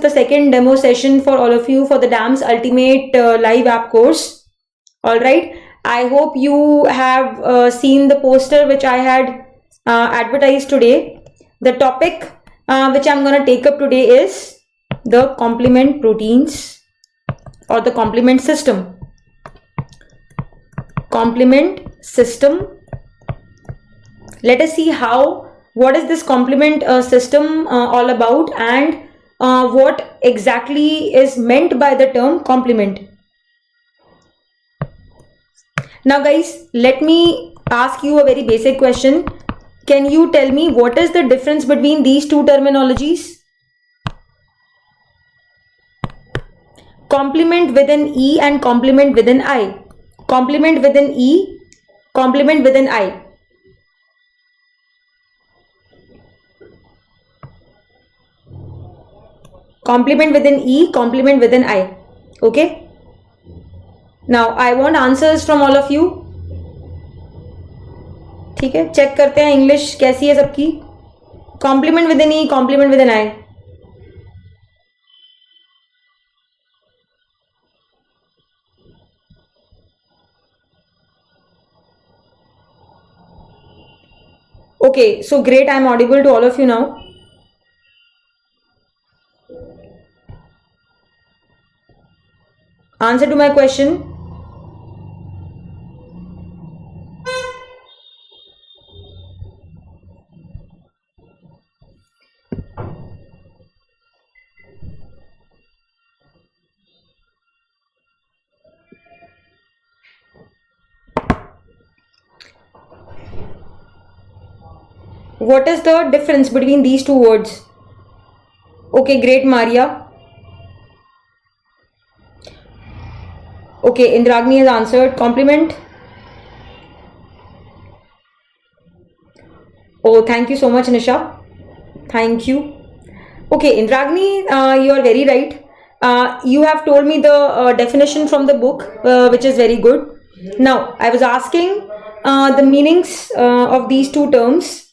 the second demo session for all of you for the DAMS Ultimate live app course. All right. I hope you have seen the poster which I had advertised today. The topic which I'm going to take up today is the complement proteins or the complement system. Complement system. Let us see what is this complement system all about, and what exactly is meant by the term complement. Now guys, let me ask you a very basic question. Can you tell me what is the difference between these two terminologies? Complement with an E and complement with an I. Complement with an E, complement with an I. Complement with an E, complement with an I. Okay. Now I want answers from all of you. ठीक है, check करते हैं English कैसी है सबकी. Complement with an E, complement with an I. Okay, so great. I'm audible to all of you now. Answer to my question. What is the difference between these two words? Okay, great, Maria. Okay, Indragni has answered. Complement. Oh, thank you so much, Nisha. Thank you. Okay, Indragni, you are very right. You have told me the definition from the book, which is very good. Now, I was asking the meanings of these two terms.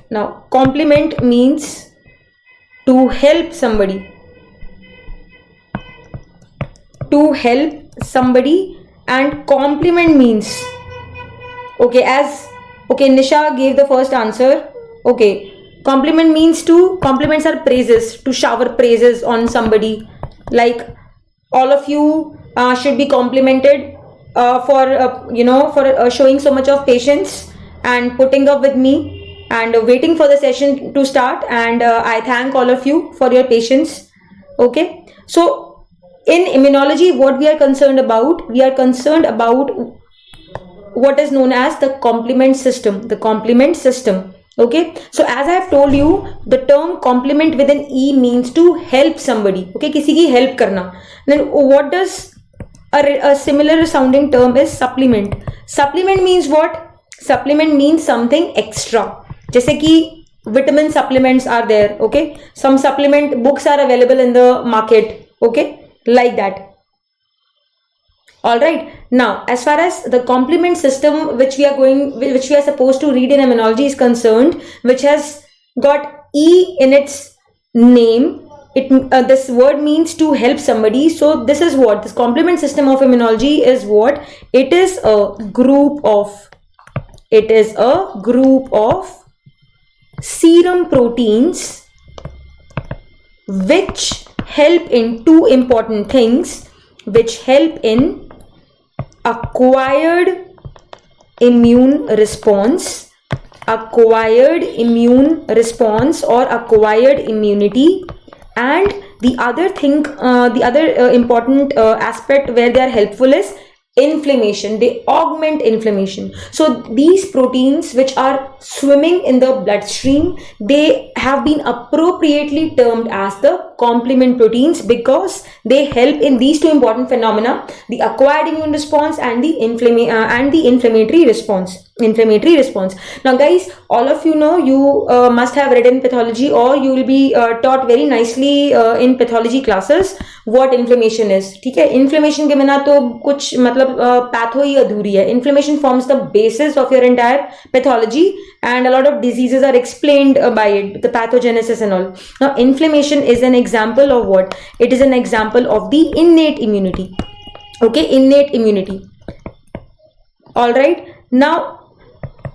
Now, complement means to help somebody. To help somebody, and compliment means, okay, Nisha gave the first answer. Okay, compliment means compliments are praises, to shower praises on somebody. Like all of you should be complimented for showing so much of patience and putting up with me and waiting for the session to start, and I thank all of you for your patience. Okay, so in immunology, what we are concerned about? We are concerned about what is known as the complement system. The complement system. Okay. So as I have told you, the term complement with an E means to help somebody. Okay. किसी की help करना. Then what does a similar sounding term is supplement. Supplement means what? Supplement means something extra. जैसे कि vitamin supplements are there. Okay. Some supplement books are available in the market. Okay. Like that. All right. Now, as far as the complement system which we are supposed to read in immunology is concerned, which has got E in its name, this word means to help somebody. So this is what this complement system of immunology is. What it is a group of. It is a group of serum proteins which help in two important things, which help in acquired immune response or acquired immunity, and the other thing, important aspect where they are helpful is inflammation. They augment inflammation. So these proteins which are swimming in the bloodstream, they have been appropriately termed as the complement proteins because they help in these two important phenomena: the acquired immune response and the inflammatory response. Now guys, all of you know, you must have read in pathology, or you will be taught very nicely in pathology classes what inflammation is. ठीक है, inflammation के बिना तो कुछ मतलब मतलब patho ही अधूरी है. Inflammation forms the basis of your entire pathology, and a lot of diseases are explained by it, the pathogenesis and all. Now inflammation is an example of what? It is an example of the innate immunity. Okay, innate immunity. All right, now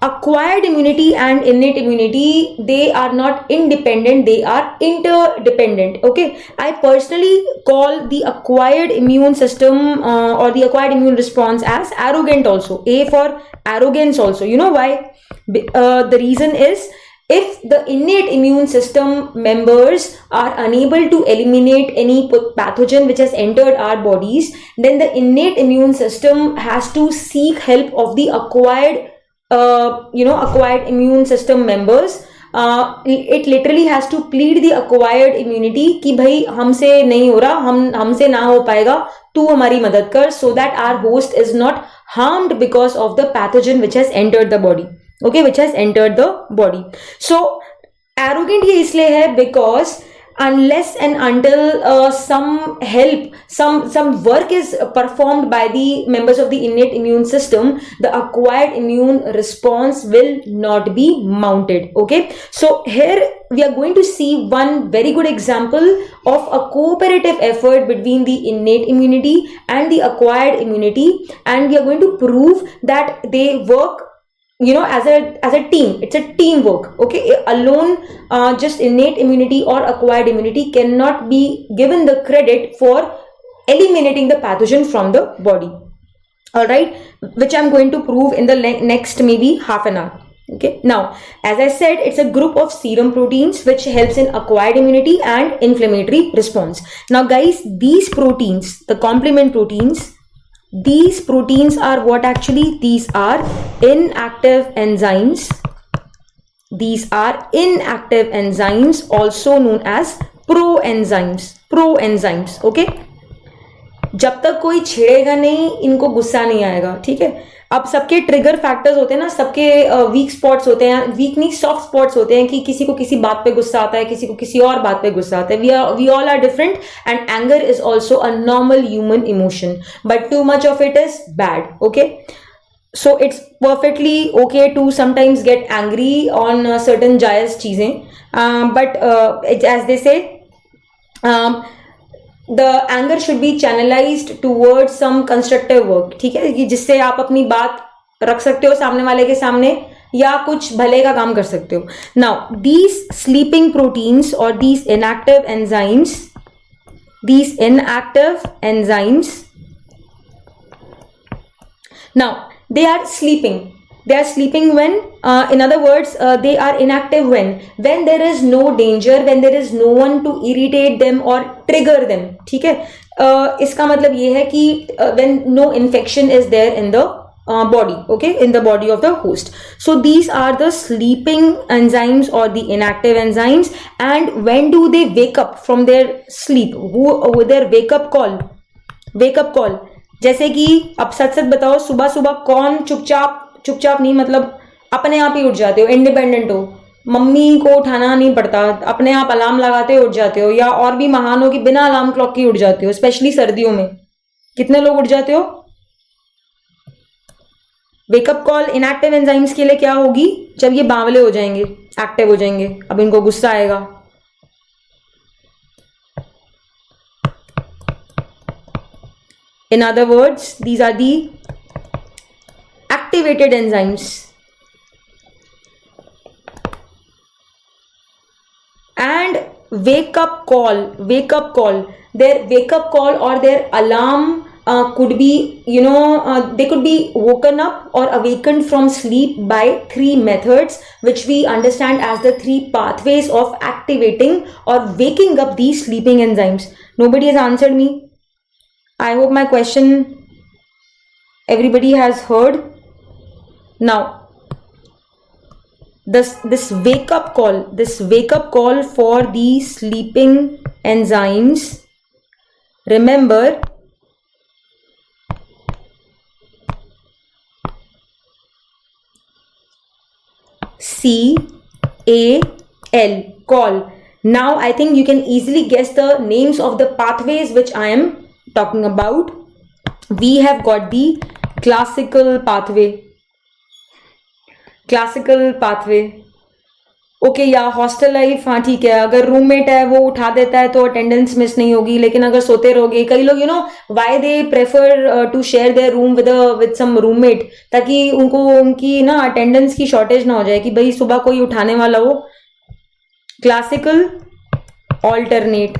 acquired immunity and innate immunity, they are not independent, they are interdependent. Okay, I personally call the acquired immune system or the acquired immune response as arrogant also. A for arrogance also. You know why? The reason is, if the innate immune system members are unable to eliminate any pathogen which has entered our bodies, then the innate immune system has to seek help of the acquired acquired immune system members. It literally has to plead the acquired immunity कि भाई हमसे नहीं हो रहा, हमसे ना हो पाएगा, तू हमारी मदद कर, so that our host is not harmed because of the pathogen which has entered the body. Okay, which has entered the body. So arrogant ये इसलिए है because unless and until some help, some work is performed by the members of the innate immune system, the acquired immune response will not be mounted. Okay, so here we are going to see one very good example of a cooperative effort between the innate immunity and the acquired immunity, and we are going to prove that they work as a team. It's a teamwork. Okay, alone just innate immunity or acquired immunity cannot be given the credit for eliminating the pathogen from the body. All right, which I'm going to prove in the next maybe half an hour. Okay, now as I said, it's a group of serum proteins which helps in acquired immunity and inflammatory response. Now guys, these proteins, the complement proteins, these proteins are what actually? These are inactive enzymes. These are inactive enzymes, also known as proenzymes. Proenzymes. Okay, जब तक कोई छेड़ेगा नहीं, इनको गुस्सा नहीं आएगा. ठीक है, अब सबके ट्रिगर फैक्टर्स होते हैं ना, सबके वीक स्पॉट्स होते हैं, वीक नहीं सॉफ्ट स्पॉट्स होते हैं, कि किसी को किसी बात पे गुस्सा आता है, किसी को किसी और बात पे गुस्सा आता है. We all are different, and anger is also a normal human emotion, but too much of it is bad. Okay, so it's perfectly okay to sometimes get angry on certain जायज चीजें, but as they say, the anger should be channelized towards some constructive work. ठीक है, कि जिससे आप अपनी बात रख सकते हो सामने वाले के सामने, या कुछ भले का काम कर सकते हो. Now these sleeping proteins or these inactive enzymes, now they are sleeping. They are sleeping when, in other words, they are inactive when there is no danger, when there is no one to irritate them or trigger them. ठीक है, इसका मतलब ये है कि when no infection is there in the body. Okay, in the body of the host. So these are the sleeping enzymes or the inactive enzymes. And when do they wake up from their sleep? Their wake up call. जैसे कि अब सच बताओ, सुबह सुबह कौन चुपचाप नहीं, मतलब अपने आप ही उठ जाते हो, इंडिपेंडेंट हो, मम्मी को उठाना नहीं पड़ता, अपने आप अलार्म लगाते हो उठ जाते हो, या और भी महान हो कि बिना अलार्म क्लॉक के उठ जाते हो. स्पेशली सर्दियों में कितने लोग उठ जाते हो? वेकअप कॉल इनएक्टिव एंजाइम्स के लिए क्या होगी? जब ये बावले हो जाएंगे, एक्टिव हो जाएंगे, अब इनको गुस्सा आएगा. In other words, these are the activated enzymes. And wake up call, their wake up call or their alarm could be, they could be woken up or awakened from sleep by 3 methods, which we understand as the 3 pathways of activating or waking up these sleeping enzymes. Nobody has answered me. I hope my question everybody has heard. Now this wake up call for the sleeping enzymes, remember, CAL, call. Now I think you can easily guess the names of the pathways which I am talking about. we have got the classical pathway. Okay या hostel life, हाँ ठीक है, अगर roommate है वो उठा देता है तो अटेंडेंस मिस नहीं होगी, लेकिन अगर सोते रहोगे, कई लोग why they prefer to share their room with some roommate, ताकि उनकी ना अटेंडेंस की शॉर्टेज ना हो जाए कि भाई सुबह कोई उठाने वाला हो. Classical alternate.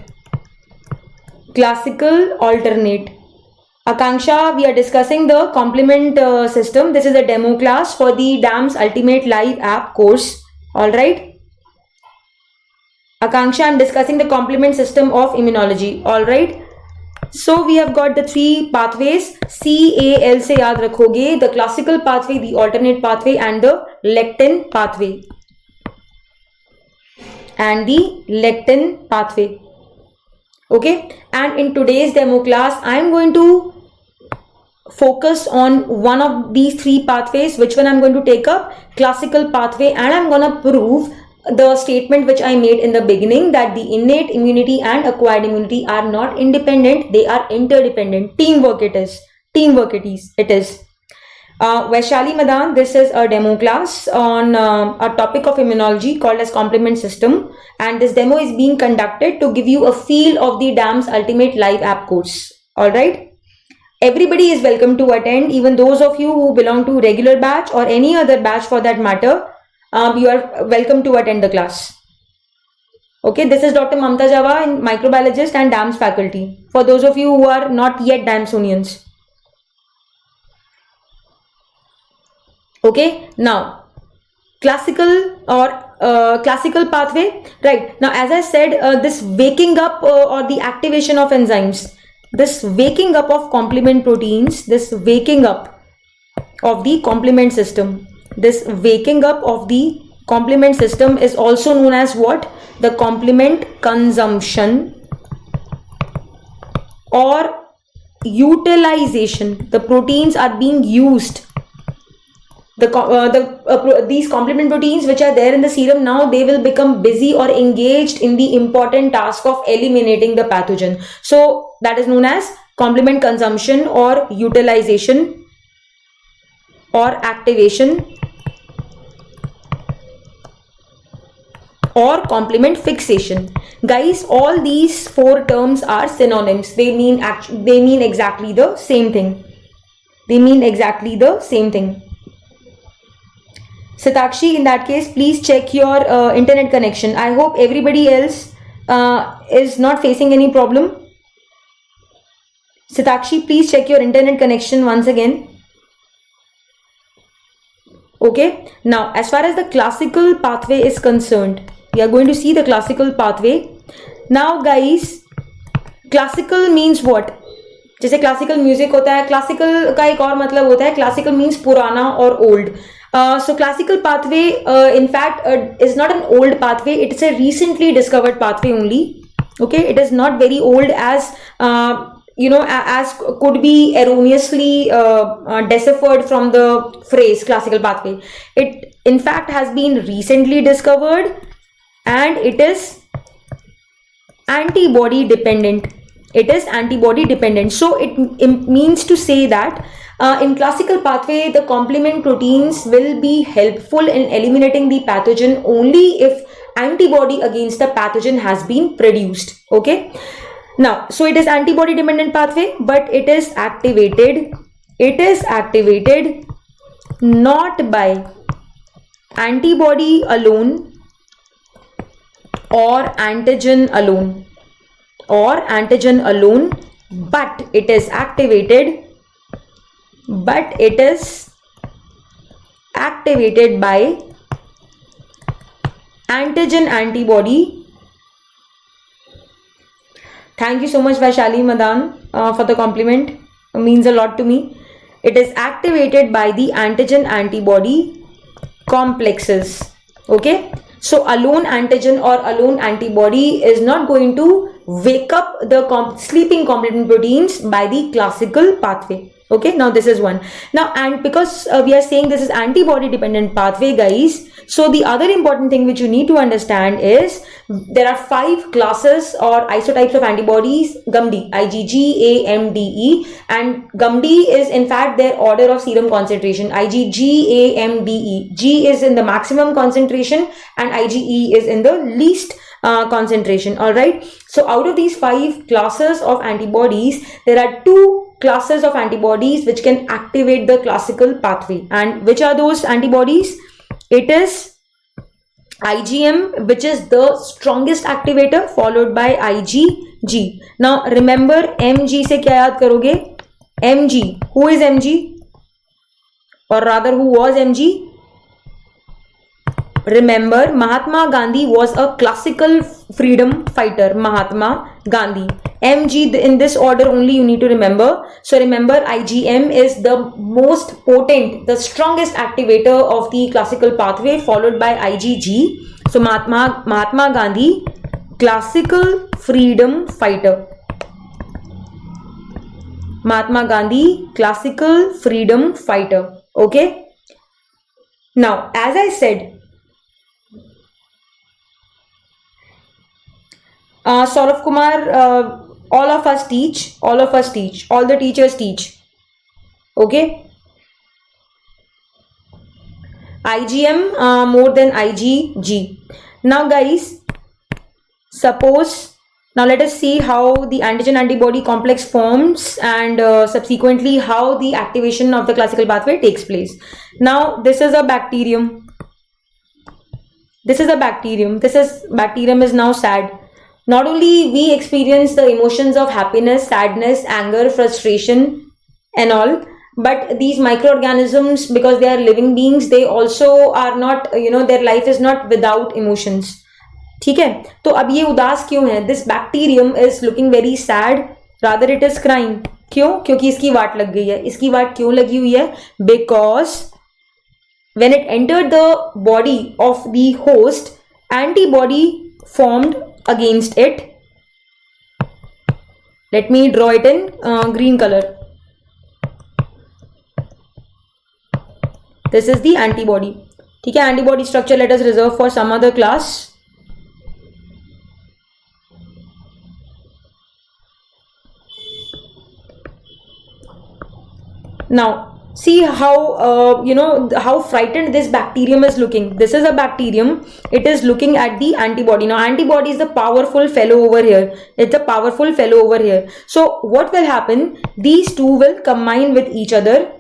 Akanksha, we are discussing the complement system. This is a demo class for the DAMS Ultimate Live app course. All right. Akanksha, I'm discussing the complement system of immunology. All right. So we have got the three pathways. CAL से याद रखोगे, the classical pathway, the alternate pathway, and the lectin pathway. Okay. And in today's demo class, I'm going to focus on one of these three pathways. Which one I'm going to take up? Classical pathway, and I'm going to prove the statement which I made in the beginning, that the innate immunity and acquired immunity are not independent, they are interdependent. Teamwork it is. Vaishali Madan, this is a demo class on a topic of immunology called as complement system, and this demo is being conducted to give you a feel of the DAMS Ultimate Live app course. All right. Everybody is welcome to attend, even those of you who belong to regular batch or any other batch for that matter. You are welcome to attend the class. Okay, this is Dr. Mamta Java, microbiologist and DAMS faculty. For those of you who are not yet DAMSonians. Okay, now classical pathway. Right now, as I said, this waking up or the activation of enzymes, this waking up of complement proteins, this waking up of the complement system. This waking up of the complement system is also known as what? The complement consumption or utilization. The proteins are being used. These complement proteins which are there in the serum, now they will become busy or engaged in the important task of eliminating the pathogen. So that is known as complement consumption or utilization or activation or complement fixation. Guys, all these four terms are synonyms. They mean exactly the same thing. Satakshi, in that case, please check your internet connection. I hope everybody else is not facing any problem. Satakshi, please check your internet connection once again. Okay. Now, as far as the classical pathway is concerned, we are going to see the classical pathway. Now, guys, classical means what? जैसे classical music होता है, classical का एक और मतलब होता है, classical means पुराना और old. So classical pathway, in fact, is not an old pathway. It is a recently discovered pathway only. Okay, it is not very old as as could be erroneously deciphered from the phrase classical pathway. It in fact has been recently discovered, and it is antibody dependent. So it means to say that in classical pathway, the complement proteins will be helpful in eliminating the pathogen only if antibody against the pathogen has been produced. Okay. Now, so it is antibody dependent pathway, but it is activated not by antibody alone or antigen alone, but it is activated by antigen antibody. Thank you so much, Vaishali Madan, for the compliment. It means a lot to me. It is activated by the antigen antibody complexes. Okay. So alone antigen or alone antibody is not going to wake up the sleeping complement proteins by the classical pathway. Okay, now this is one. Now, and because we are saying this is antibody dependent pathway, guys, so the other important thing which you need to understand is there are 5 classes or isotypes of antibodies, GAMD, IgG, AMDE, and GAMD is in fact their order of serum concentration. IgG, AMDE. G is in the maximum concentration and IgE is in the least concentration. All right. So out of these 5 classes of antibodies, there are 2 classes of antibodies which can activate the classical pathway. And which are those antibodies? It is IgM, which is the strongest activator, followed by IgG. Now remember, MG से क्या याद करोगे? MG. Who is MG? Or rather, who was MG? Remember, Mahatma Gandhi was a classical freedom fighter. Mahatma Gandhi. MG, in this order only you need to remember. So remember, IgM is the most potent, the strongest activator of the classical pathway, followed by IgG. So Mahatma Gandhi, classical freedom fighter. Mahatma Gandhi, classical freedom fighter. Okay. Now, as I said, Saurav Kumar, all of us teach, all the teachers teach. Okay. IgM more than IgG. Now guys, suppose, now let us see how the antigen antibody complex forms and subsequently how the activation of the classical pathway takes place. Now this is a bacterium. This bacterium is now sad. Not only we experience the emotions of happiness, sadness, anger, frustration and all, but these microorganisms, because they are living beings, they also are not, their life is not without emotions. ठीक है, तो अब ये उदास क्यों है? This bacterium is looking very sad, rather it is crying. क्यों? क्योंकि इसकी वाट लग गई है. इसकी वाट क्यों लगी हुई है? Because when it entered the body of the host, antibody formed against it. Let me draw it in green color. This is the antibody. ठीक है, antibody structure let us reserve for some other class. Now see how how frightened this bacterium is looking. This is a bacterium. It is looking at the antibody. Now antibody is the powerful fellow over here. It's a powerful fellow over here. So what will happen? These two will combine with each other.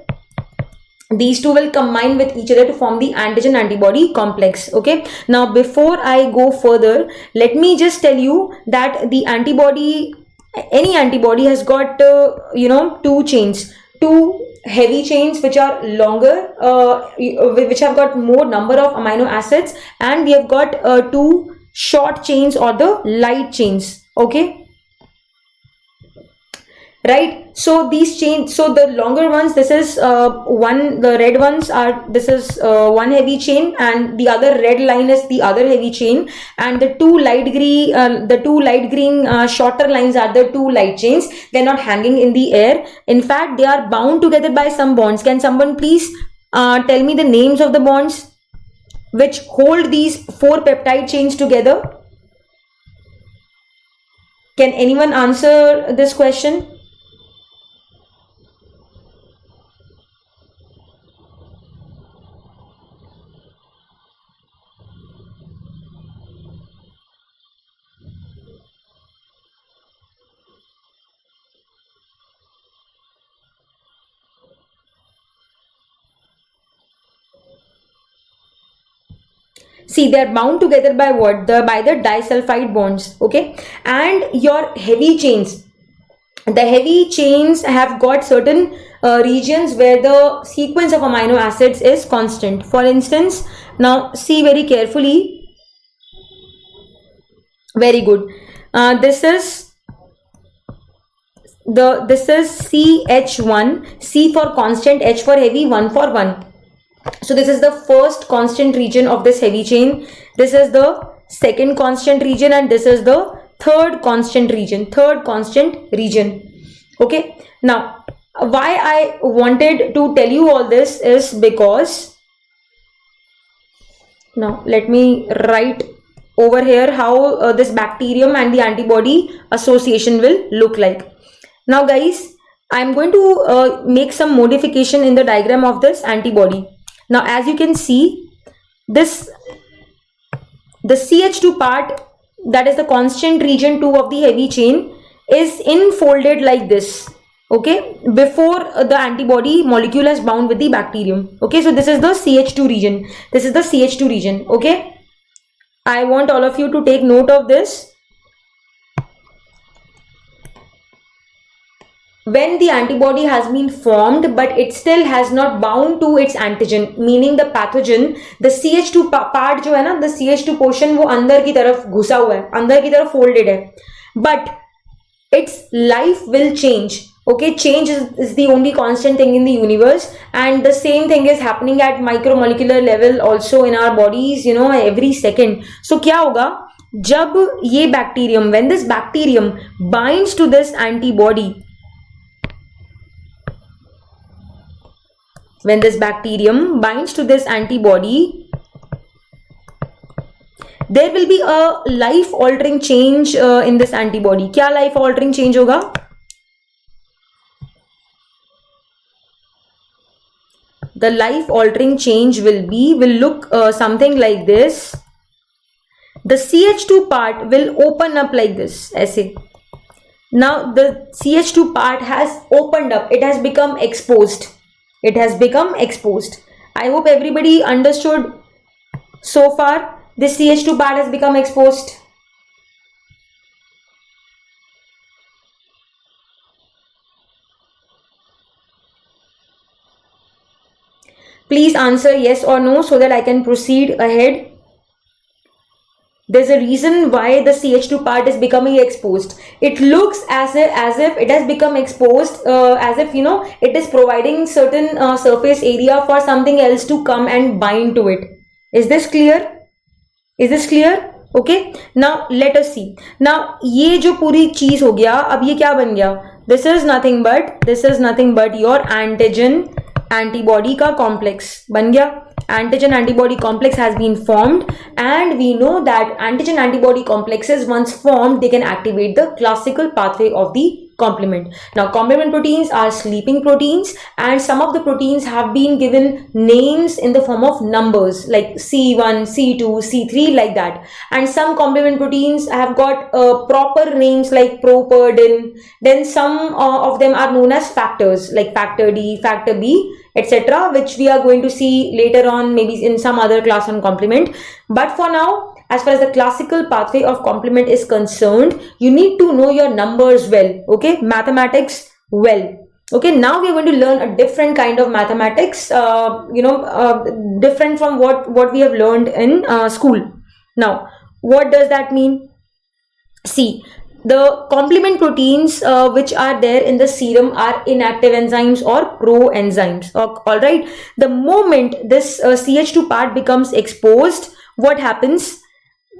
To form the antigen antibody complex. Okay. Now before I go further, let me just tell you that the antibody, any antibody has got 2 chains. 2 heavy chains which are longer, which have got more number of amino acids, and we have got 2 short chains or the light chains. Okay, right? So these chains, so the longer ones, this is one, the red ones are, this is one heavy chain, and the other red line is the other heavy chain, and the two light green shorter lines are the 2 light chains. They're not hanging in the air. In fact, they are bound together by some bonds. Can someone please tell me the names of the bonds which hold these 4 peptide chains together? Can anyone answer this question? See, they are bound together by what? By the disulfide bonds. Okay, and your heavy chains. The heavy chains have got certain regions where the sequence of amino acids is constant. For instance, now see very carefully. Very good. This is CH1, C for constant, H for heavy, 1 for 1. So this is the first constant region of this heavy chain. This is the second constant region, and this is the third constant region. Okay, now why I wanted to tell you all this is because, now let me write over here how this bacterium and the antibody association will look like. Now guys, I'm going to make some modification in the diagram of this antibody. Now as you can see, this, the CH2 part, that is the constant region 2 of the heavy chain, is enfolded like this. Okay, before the antibody molecule has bound with the bacterium. Okay, so this is the CH2 region. Okay, I want all of you to take note of this. When the antibody has been formed but it still has not bound to its antigen, meaning the pathogen, the CH2 part जो है ना, the CH2 portion वो अंदर की तरफ घुसा हुआ है, अंदर की तरफ folded है, but its life will change. Okay, change is the only constant thing in the universe, and the same thing is happening at micromolecular level also in our bodies, you know, every second. So क्या होगा जब ये bacterium, when this bacterium binds to this antibody, when this bacterium binds to this antibody, there will be a life altering change in this antibody. क्या life altering change होगा? The life altering change will look something like this. The CH2 part will open up like this, ऐसे. Now the CH2 part has opened up, it has become exposed. I hope everybody understood so far. This CH2 part has become exposed. Please answer yes or no so that I can proceed ahead. There's a reason why the CH2 part is becoming exposed. It looks as if it has become exposed, as if, you know, it is providing certain surface area for something else to come and bind to it. Is this clear? Okay, now let us see. Now ये जो पूरी चीज हो गया, अब ये क्या बन गया? This is nothing but your antigen antibody का complex बन गया. Antigen antibody complex has been formed, and we know that antigen antibody complexes, once formed, they can activate the classical pathway of the complement. Now complement proteins are sleeping proteins, and some of the proteins have been given names in the form of numbers like C1, C2, C3, like that, and some complement proteins have got proper names like properdin. Then some of them are known as factors like factor D, factor B, etc., which we are going to see later on, maybe in some other class on complement. But for now, as far as the classical pathway of complement is concerned, you need to know your numbers well. Okay, mathematics well. Okay, now we are going to learn a different kind of mathematics, different from what we have learned in school. Now, what does that mean? See, the complement proteins which are there in the serum are inactive enzymes or proenzymes. All right. The moment this CH2 part becomes exposed, what happens?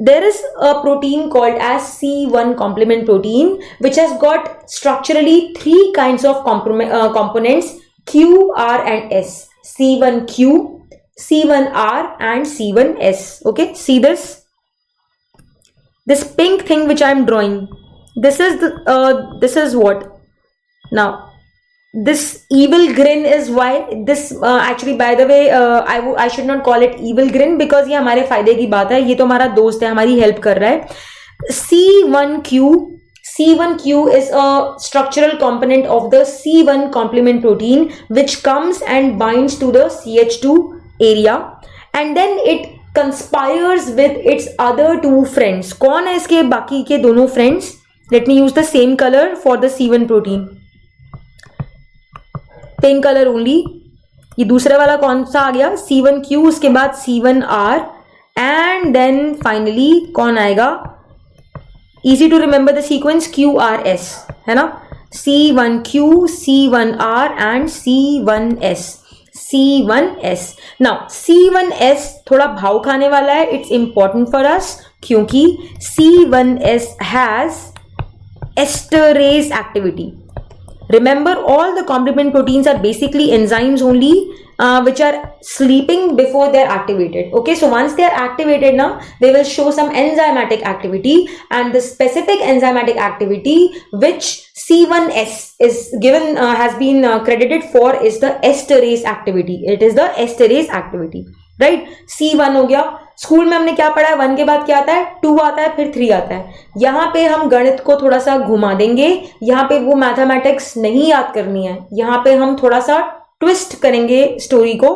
There is a protein called as C1 complement protein, which has got structurally three kinds of components: Q, R, and S. C1Q, C1R, and C1S. Okay, see this pink thing which I am drawing. This is what? Now this evil grin is why this actually, by the way, I should not call it evil grin, because ये हमारे फायदे की बात है, ये तो हमारा दोस्त है, हमारी हेल्प कर रहा है. C1Q is a structural component of the C1 complement protein, which comes and binds to the CH2 area, and then it conspires with its other two friends. कौन है इसके बाकी के दोनों friends? Let me use the same color for the C1 protein. Pink color only. ये दूसरा वाला कौन सा आ गया? C1Q, उसके बाद C1R, and then finally कौन आएगा? Easy to remember the sequence, QRS, है ना? C1Q, C1R, and C1S. C1S. Now C1S थोड़ा भाव खाने वाला है. It's important for us क्योंकि C1s has esterase activity. Remember, all the complement proteins are basically enzymes only, which are sleeping before they're activated. Okay, so once they're activated now, they will show some enzymatic activity, and the specific enzymatic activity which C1s is given has been credited for is the esterase activity. It is the esterase activity, right? C1 हो गया. School में हमने क्या पढ़ा है? 1 के बाद क्या आता है? 2 आता है, फिर 3 आता है. यहां पे हम गणित को थोड़ा सा घुमा देंगे. यहां पे वो मैथमेटिक्स नहीं याद करनी है, यहां पे हम थोड़ा सा ट्विस्ट करेंगे स्टोरी को.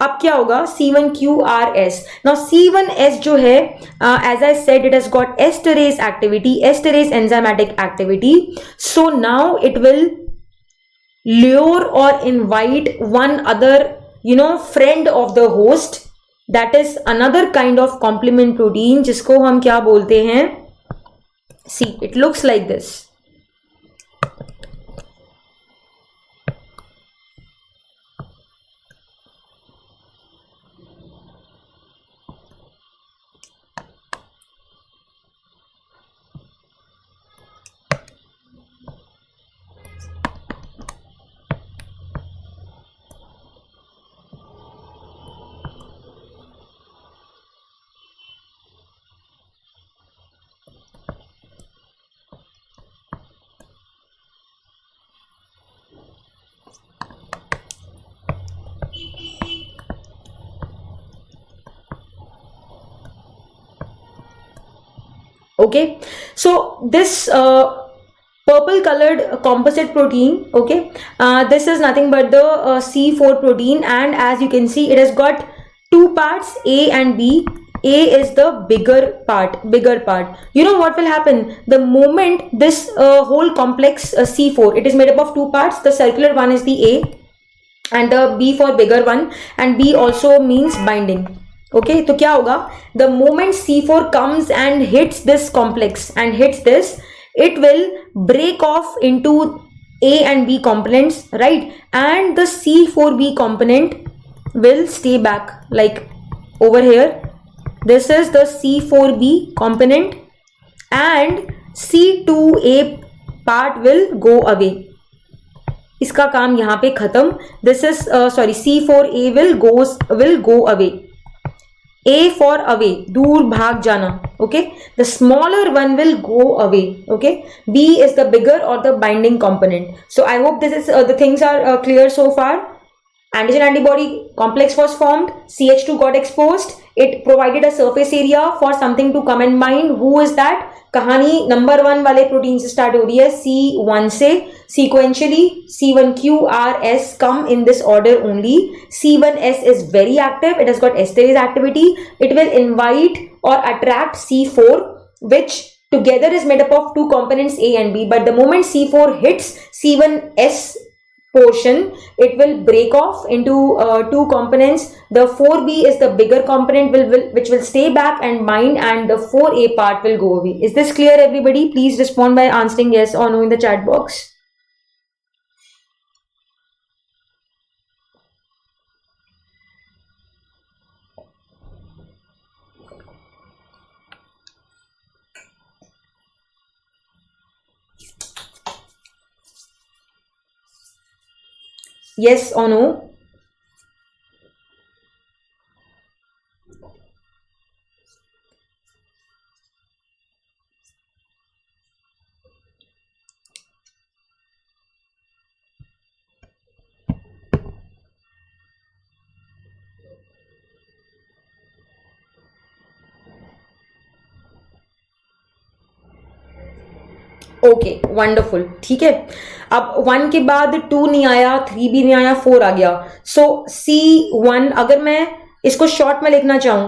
अब क्या होगा? C1QRS. नाउ C1S जो है, as I said, it has got esterase activity, esterase enzymatic activity. So now it will lure or invite one other, friend of the host. That is another kind of complement protein, जिसको हम क्या बोलते हैं? See, it looks like this. Okay, so this purple colored composite protein, okay, this is nothing but the C4 protein, and as you can see, it has got 2 parts, A and B. A is the bigger part. You know what will happen? The moment this whole complex C4, it is made up of 2 parts. The circular one is the A and the B for bigger one, and B also means binding. Okay, तो क्या होगा? The moment C4 comes and hits this complex and hits this, it will break off into A and B components, right? And the C4B component will stay back, like over here. This is the C4B component, and C2A part will go away. इसका काम यहाँ पे खत्म. This is C4A will go away. A for away, दूर भाग जाना. Okay, the smaller one will go away. Okay, B is the bigger or the binding component. So I hope this is the things are clear so far. Antigen antibody complex was formed, CH2 got exposed, it provided a surface area for something to come in mind. Who is that? कहानी number 1 वाले protein से start हो रही है, C1 से. Sequentially, C1QRS come in this order only. C1S is very active. It has got esterase activity. It will invite or attract C4, which together is made up of 2 components A and B. But the moment C4 hits C1S portion, it will break off into 2 components. The 4B is the bigger component which will stay back and bind, and the 4A part will go away. Is this clear, everybody? Please respond by answering yes or no in the chat box. Yes or no? Okay, wonderful. ठीक है, अब 1 के बाद 2 नहीं आया, 3 भी नहीं आया, 4 आ गया. सो C1, अगर मैं इसको शॉर्ट में लिखना चाहूं,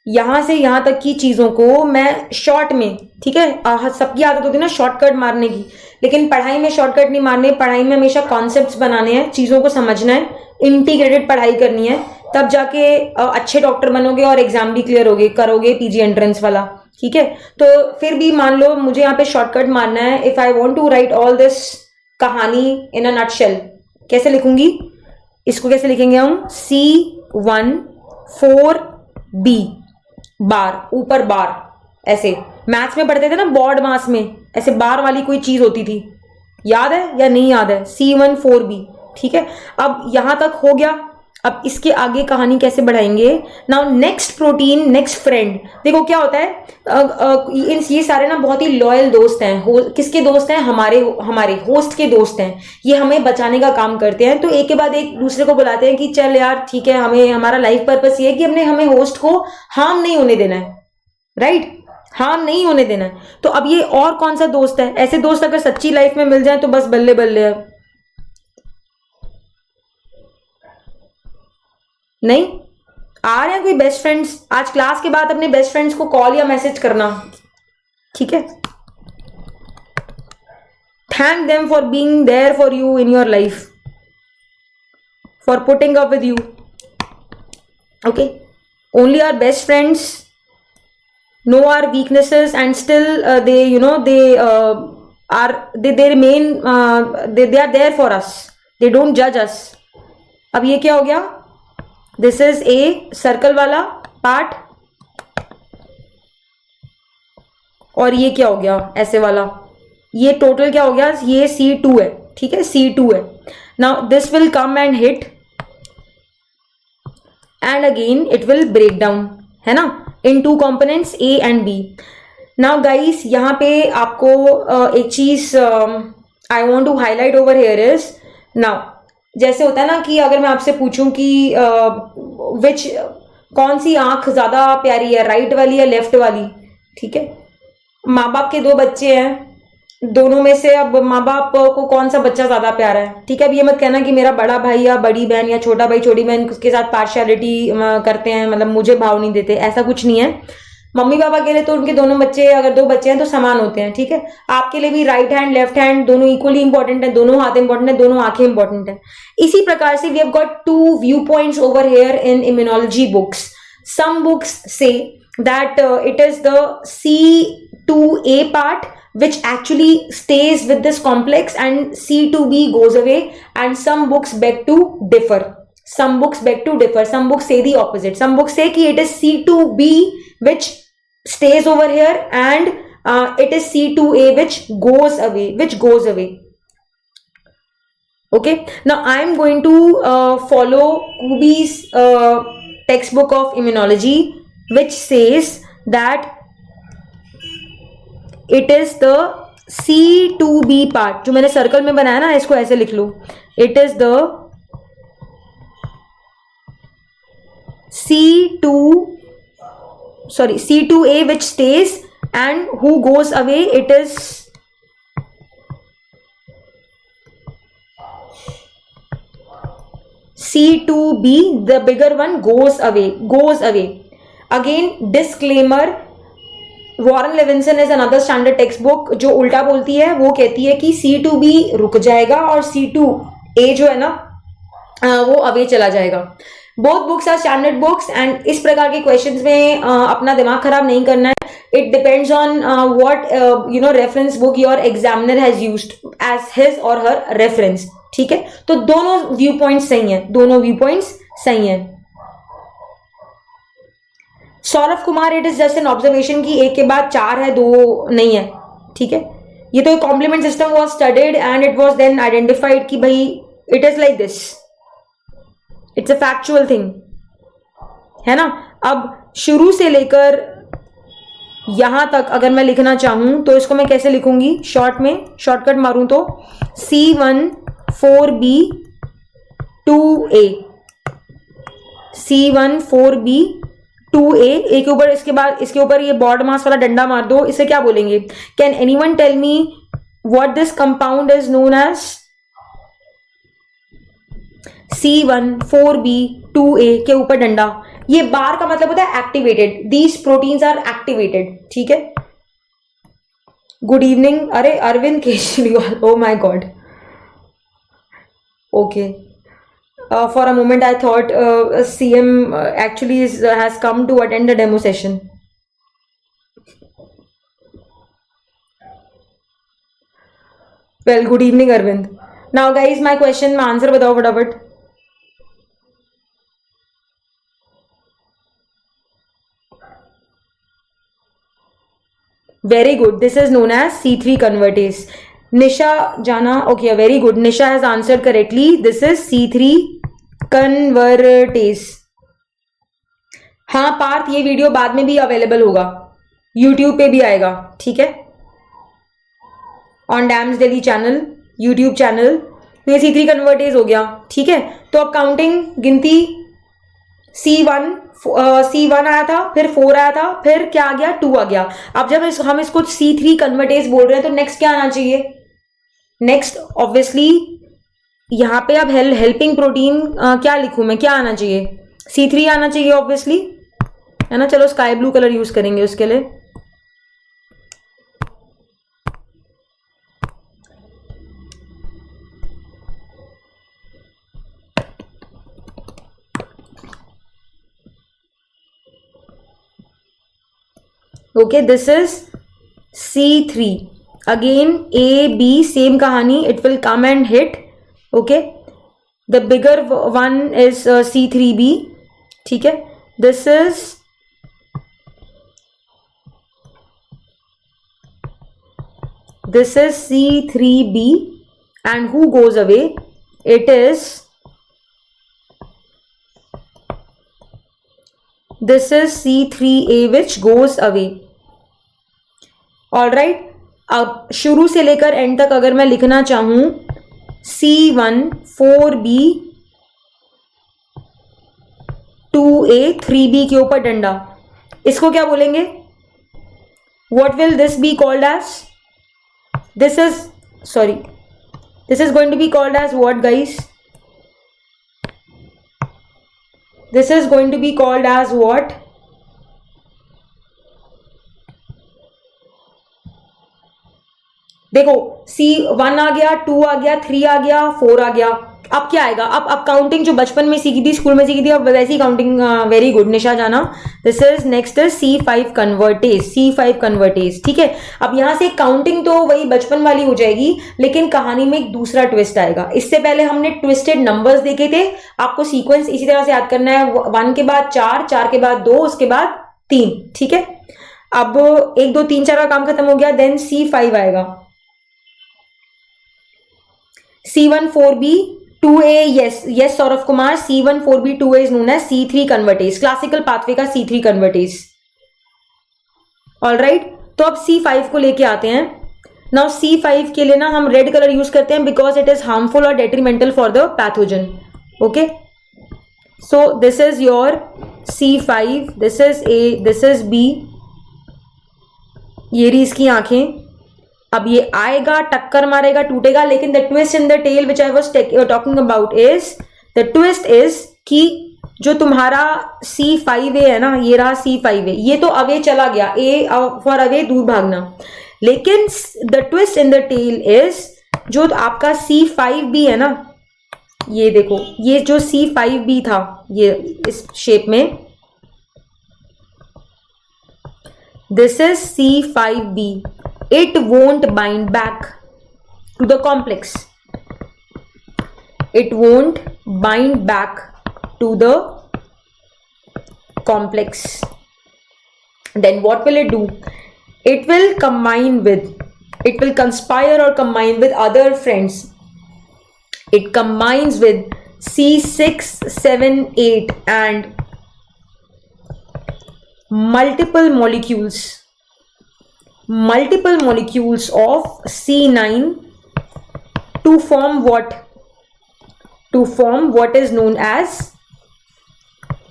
यहां से यहां तक की चीजों को मैं शॉर्ट में, ठीक है, सबकी आदत होती है ना शॉर्टकट मारने की, लेकिन पढ़ाई में शॉर्टकट नहीं मारने. पढ़ाई में हमेशा कॉन्सेप्ट्स बनाने हैं, चीजों को समझना है, इंटीग्रेटेड पढ़ाई करनी है, तब जाके अच्छे डॉक्टर बनोगे और एग्जाम भी क्लियर करोगे पीजी एंट्रेंस वाला. ठीक है, तो फिर भी मान लो मुझे यहाँ पे शॉर्टकट मारना है. If I want to write all this कहानी इन अ नटशेल, कैसे लिखूंगी? इसको कैसे लिखेंगे हम? C1 4B बार, ऊपर बार, ऐसे मैथ्स में पढ़ते थे ना, बोर्ड मास में ऐसे बार वाली कोई चीज होती थी, याद है या नहीं याद है? C14B। ठीक है, अब यहां तक हो गया। अब इसके आगे कहानी कैसे बढ़ाएंगे? Now next protein, next friend. देखो क्या होता है, ये सारे ना बहुत ही लॉयल दोस्त हैं। किसके दोस्त हैं? हमारे हमारे होस्ट के दोस्त हैं। ये हमें बचाने का काम करते हैं, तो एक के बाद एक दूसरे को बुलाते हैं कि चल यार ठीक है, हमें हमारा लाइफ पर्पस ये है कि हमें होस्ट को हार्म नहीं होने देना है, राइट? हार्म नहीं होने देना है। तो अब ये और कौन सा दोस्त है? ऐसे दोस्त अगर सच्ची लाइफ में मिल जाए तो बस बल्ले बल्ले है। नहीं आ रहे हैं कोई बेस्ट फ्रेंड्स? आज क्लास के बाद अपने बेस्ट फ्रेंड्स को कॉल या मैसेज करना, ठीक है? Thank them for being there for you in your life, for putting up with you. Okay, only our best friends know our weaknesses and still they they remain they are there for us, they don't judge us. अब ये क्या हो गया? This is a circle वाला part, और ये क्या हो गया? ऐसे वाला। ये टोटल क्या हो गया? ये C2 है, ठीक है, C2 है। Now this will come and hit and again it will break down, है ना, in two components A and B। Now guys, यहाँ पे आपको एक चीज I want to highlight over here is, now जैसे होता है ना कि अगर मैं आपसे पूछूं कि विच कौन सी आंख ज्यादा प्यारी है, राइट वाली या लेफ्ट वाली? ठीक है, माँ बाप के दो बच्चे हैं, दोनों में से अब माँ बाप को कौन सा बच्चा ज्यादा प्यारा है? ठीक है, अब ये मत कहना कि मेरा बड़ा भाई या बड़ी बहन या छोटा भाई छोटी बहन उसके साथ पार्शियलिटी करते हैं, मतलब मुझे भाव नहीं देते, ऐसा कुछ नहीं है। मम्मी पापा के लिए तो उनके दोनों बच्चे, अगर दो बच्चे हैं तो समान होते हैं, ठीक है? आपके लिए भी राइट हैंड लेफ्ट हैंड दोनों इक्वली इंपॉर्टेंट है, दोनों हाथ इंपॉर्टेंट है, दोनों आंखें इंपॉर्टेंट है। इसी प्रकार से we have got two view points over here in immunology books. Some books से that it is the C2A part which actually stays with this complex and C2B goes away, and some books beg to differ. Some books beg to differ. Some books say the opposite. Some books say कि it is C2B which stays over here and it is C2A which goes away. Okay. Now I am going to follow Kubi's textbook of immunology, which says that it is the C2B part। जो मैंने circle में बनाया ना, इसको ऐसे लिख लो, it is the C2A which stays, and who goes away, it is C2B, the bigger one goes away. Again disclaimer, Warren Levinson is another standard text book जो उल्टा बोलती है। वो कहती है कि C2B रुक जाएगा और C2A जो है ना वो अवे चला जाएगा। Both books are standard books and इस प्रकार के क्वेश्चंस में अपना दिमाग खराब नहीं करना है। It depends on what reference book your examiner has used as his or her reference, ठीक है? तो दोनों व्यू पॉइंट्स सही हैं, Saurabh Kumar, it is just an observation कि एक के बाद चार है, दो नहीं है, ठीक है? ये तो complement system was studied and it was then identified कि भाई it is like this, it's a factual thing, है ना? अब शुरू से लेकर यहां तक अगर मैं लिखना चाहूं तो इसको मैं कैसे लिखूंगी? शॉर्ट में शॉर्टकट मारूं तो C14B 2A, C14B 2A। एक ऊपर इसके बाद इसके ऊपर ये बॉर्ड मास वाला डंडा मार दो, इसे क्या बोलेंगे? Can anyone tell me what this compound is known as? C14B 2A के ऊपर डंडा, ये बार का मतलब होता है activated, these proteins are activated, ठीक है? गुड इवनिंग, अरे Arvind Kejriwal, oh my God, okay. For a moment, I thought CM actually has come to attend the demo session. Well, good evening, Arvind. Now, guys, my question, my answer बताओ फटाफट। Very good. This is known as C3 convertase. Nisha Jana, okay, very good. Nisha has answered correctly. This is C3 convertase. हाँ पार्थ, ये video बाद में भी available होगा, YouTube पे भी आएगा, ठीक है, on dams Delhi channel, YouTube channel. तो ये C3 कन्वर्टेज हो गया, ठीक है। तो अब काउंटिंग, गिनती, C1 आया था, फिर 4 आया था, फिर क्या आ गया, 2 आ गया। अब जब हम इसको C3 कन्वर्टेज बोल रहे हैं तो नेक्स्ट क्या आना चाहिए? नेक्स्ट ऑब्वियसली यहाँ पे अब हेल्पिंग प्रोटीन क्या लिखूं मैं, क्या आना चाहिए? C3 आना चाहिए ऑब्वियसली, है ना। चलो स्काई ब्लू कलर यूज करेंगे उसके लिए। Okay, this is C3। Again A B same कहानी, it will come and hit. Okay, the bigger one is C3B, ठीक है। This is C3B and who goes away? It is this is C3A which goes away. All right, अब शुरू से लेकर and तक अगर मैं लिखना चाहूं, C1 4B 2A 3B के ऊपर डंडा, इसको क्या बोलेंगे? What will this be called as? This is going to be called as what, guys? This is going to be called as what? देखो, C1 आ गया, 2 आ गया, 3 आ गया, 4 आ गया। अब क्या आएगा? अब काउंटिंग जो बचपन में सीखी थी, स्कूल में सीखी थी, अब वैसी काउंटिंग। वेरी गुड निशा जाना। This is next is C5 convertase, C5 convertase, ठीक है। अब यहां से काउंटिंग तो वही बचपन वाली हो जाएगी, लेकिन कहानी में एक दूसरा ट्विस्ट आएगा। इससे पहले हमने ट्विस्टेड नंबर्स देखे थे, आपको सीक्वेंस इसी तरह से याद करना है। 1 के बाद 4, 4 के बाद 2, उसके बाद 3, ठीक है। अब 1 2 3 4 का काम खत्म हो गया, देन C5 आएगा। C1 4B 2A, yes Saurabh Kumar, C1 4B 2A is known as C3 convertase, classical pathway का C3 convertase। ऑलराइट, तो अब C5 को लेके आते हैं। नाउ C5 के लिए ना हम रेड कलर यूज करते हैं बिकॉज इट इज हार्मफुल और detrimental for the pathogen. Okay, so this is your C5, this is A, this is B, ये रही इसकी आंखें। अब ये आएगा, टक्कर मारेगा, टूटेगा, लेकिन the twist in the tale which I was talking about is, the twist is कि जो तुम्हारा C5A है ना, ये रहा C5A, ये तो अवे चला गया, A फॉर अवे, दूर भागना। लेकिन the twist in the tale is जो आपका C5B है ना, ये देखो, ये जो C5B था, ये इस शेप में, this is C5B, it won't bind back to the complex. It won't bind back to the complex. Then what will it do? It will conspire or combine with other friends. It combines with C6, 7, 8 and multiple molecules of C9 to form what? To form what is known as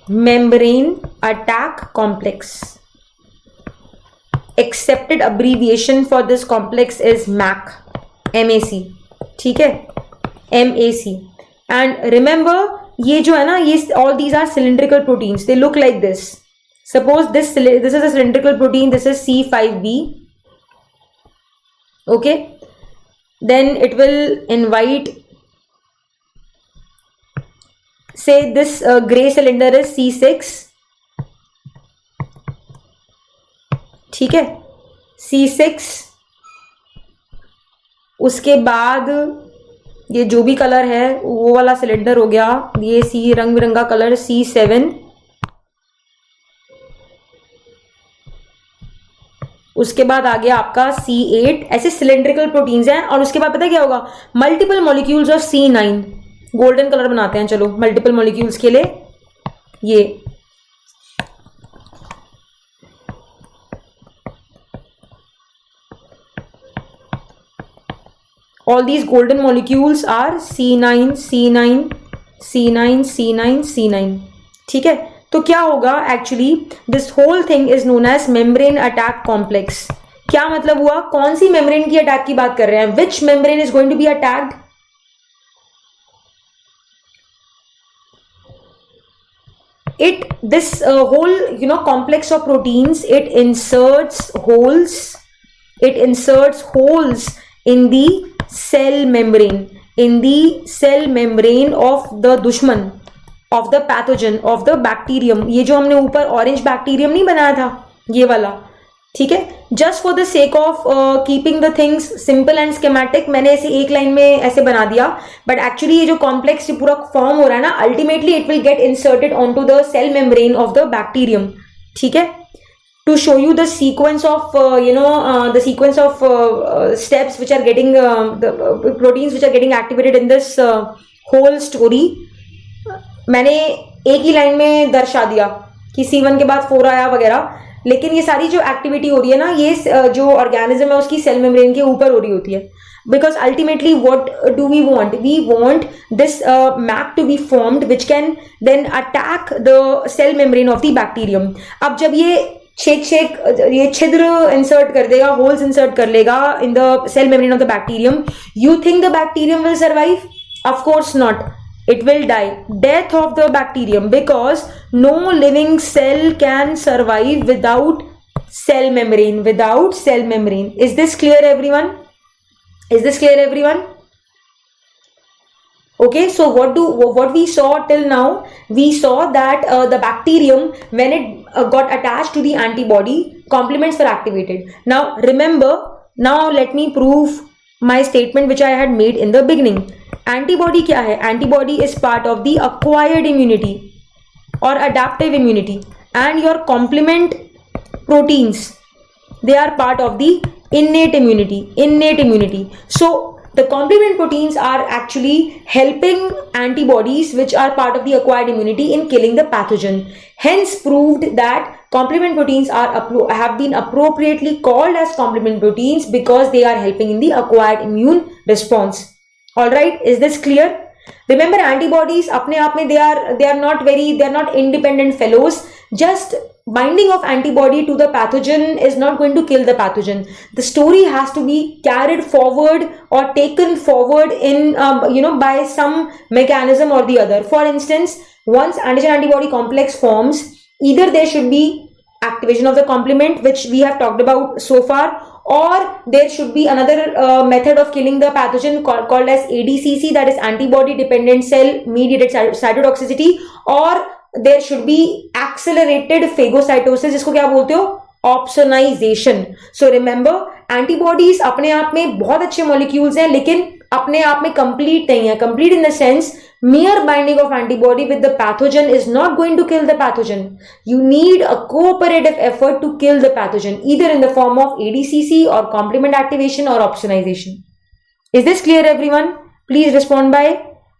membrane attack complex. Accepted abbreviation for this complex is MAC, MAC, ठीक है, MAC. And remember, ये जो है ना, ये all these are cylindrical proteins. They look like this. Suppose this is a cylindrical protein, this is C5B. Okay, then it will invite, say this gray cylinder is C6, ठीक है, C6, उसके बाद ये जो भी कलर है वो वाला सिलेंडर हो गया, ये सी रंग बिरंगा कलर C7, उसके बाद आ गया आपका C8, ऐसे सिलेंड्रिकल प्रोटीन्स हैं। और उसके बाद पता क्या होगा, multiple molecules of C9, golden colour बनाते हैं चलो मल्टीपल मॉलिक्यूल्स के लिए। ये all these golden molecules are C9 C9 C9 C9 C9, ठीक है। तो क्या होगा, actually this whole thing is known as membrane attack complex. क्या मतलब हुआ, कौन सी मेम्ब्रेन की अटैक की बात कर रहे हैं, which membrane is going to be attacked, it this whole complex of proteins, it inserts holes in the cell membrane, in the cell membrane of the दुश्मन, of the pathogen, of the bacterium। ये जो हमने ऊपर orange bacterium नहीं बनाया था, ये वाला, ठीक है। Just for the sake of keeping the things simple and schematic, मैंने ऐसे एक लाइन में ऐसे बना दिया, बट एक्चुअली ये जो कॉम्प्लेक्स पूरा फॉर्म हो रहा है ना, ultimately it will get inserted on to the cell membrane of the bacterium, ठीक है। To show you the sequence of steps which are getting the proteins which are getting activated in this whole story, मैंने एक ही line में दर्शा दिया कि C1 के बाद 4 आया वगैरह, लेकिन ये सारी जो एक्टिविटी हो रही है ना, ये जो ऑर्गेनिज्म है उसकी सेल मेम्ब्रेन के ऊपर हो रही होती है, because ultimately what do we want, we want this map to be formed which can then attack the cell membrane of the bacterium. अब जब ये ये छिद्र इंसर्ट कर देगा, होल्स इंसर्ट कर लेगा in the cell membrane of the bacterium, you think the bacterium will survive? Of course not, it will die. Death of the bacterium, because no living cell can survive without cell membrane, without cell membrane. Is this clear everyone? Is this clear everyone? Okay, so what we saw till now, we saw that the bacterium, when it got attached to the antibody, complements were activated. Now remember, now let me prove my statement which I had made in the beginning. Antibody क्या है, antibody is part of the acquired immunity और adaptive immunity, and your complement proteins, they are part of the innate immunity. So the complement proteins are actually helping antibodies which are part of the acquired immunity in killing the pathogen, hence proved that complement proteins have been appropriately called as complement proteins because they are helping in the acquired immune response. All right, is this clear? Remember, antibodies apne aap mein they are not independent fellows. Just binding of antibody to the pathogen is not going to kill the pathogen. The story has to be carried forward or taken forward in by some mechanism or the other. For instance, once antigen antibody complex forms, either there should be activation of the complement, which we have talked about so far, or there should be another method of killing the pathogen called as ADCC, that is antibody dependent cell mediated cytotoxicity, or there should be accelerated phagocytosis, जिसको क्या बोलते हो, opsonization. So remember, antibodies अपने आप में बहुत अच्छे molecules हैं, लेकिन अपने आप में कंप्लीट नहीं है. Complete in the sense mere binding of antibody with the pathogen is not going to kill the pathogen. You need a cooperative effort to kill the pathogen, either in the form of ADCC or complement activation or opsonization. Is this clear everyone? Please respond by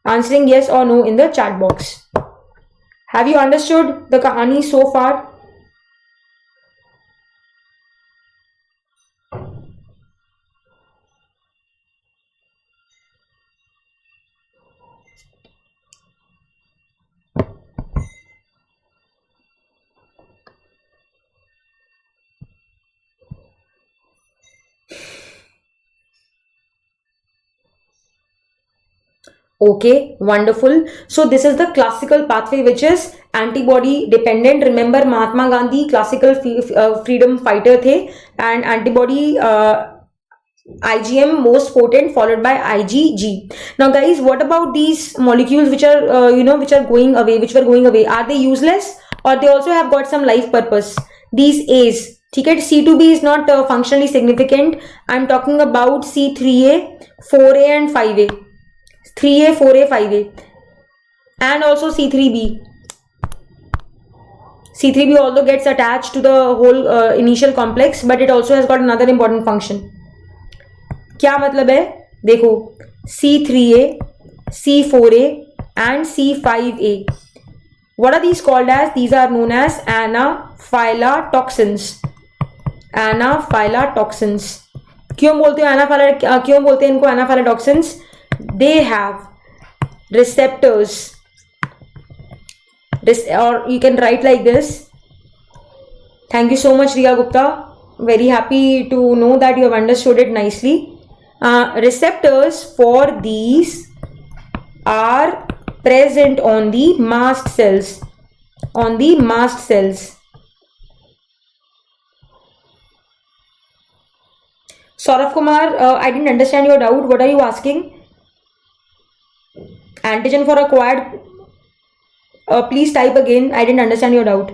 answering yes or no in the chat box. Have you understood the kahani so far? Okay, wonderful. So this is the classical pathway which is antibody dependent. Remember, Mahatma Gandhi classical freedom fighter the, and antibody IgM most potent, followed by IgG. Now guys, what about these molecules which are which are going away, which were going away? Are they useless, or they also have got some life purpose? These A's, okay, C2b is not functionally significant. I'm talking about C3a, 4a and 5a. 3a, 4a, 5a, and also C3b. C3b also gets attached to the whole initial complex, but it also has got another important function. क्या मतलब है? देखो, C3a, C4a and C5a. What are these called as? These are known as anaphylotoxins. Anaphylotoxins. क्यों बोलते हैं इनको anaphylotoxins? They have receptors, or you can write like this. Thank you so much, Riya Gupta. Very happy to know that you have understood it nicely. Receptors for these are present on the mast cells. Saurav Kumar, I didn't understand your doubt. What are you asking? Antigen for acquired. Please type again. I didn't understand your doubt.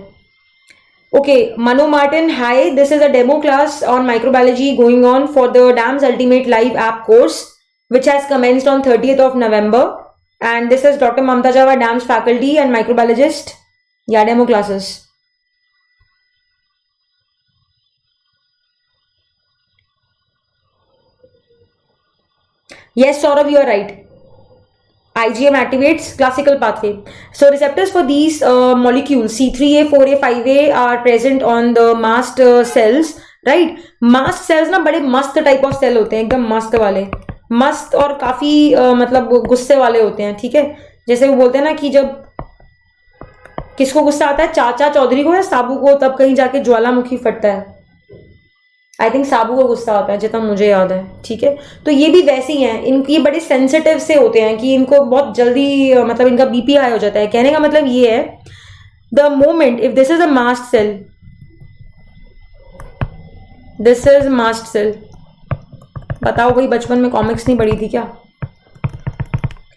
Okay, Manu Martin, hi. This is a demo class on microbiology going on for the DAMS Ultimate Live app course, which has commenced on 30th of November. And this is Dr. Mamta Java, DAMS faculty and microbiologist. Yeah, demo classes. Yes, Saurav, you are right. IgM activates classical pathway. So receptors for these molecules C3a, 4a, 5a are present on the mast cells, right? Mast cells ना बड़े मस्त type of cell होते हैं, एकदम मस्त वाले, मस्त और काफी मतलब गुस्से वाले होते हैं, ठीक है? जैसे वो बोलते हैं ना कि जब किसको गुस्सा आता है, चाचा चौधरी को या साबू को, तब कहीं जाके ज्वालामुखी फटता है. आई थिंक साबू को गुस्सा आता है जितना मुझे याद है, ठीक है? तो ये भी वैसे ही हैं, ये बड़े सेंसिटिव से होते हैं कि इनको बहुत जल्दी मतलब इनका बीपी हाई हो जाता है. कहने का मतलब ये है, the moment if this is a mast cell, this is mast cell. बताओ भाई, बचपन में कॉमिक्स नहीं पढ़ी थी क्या?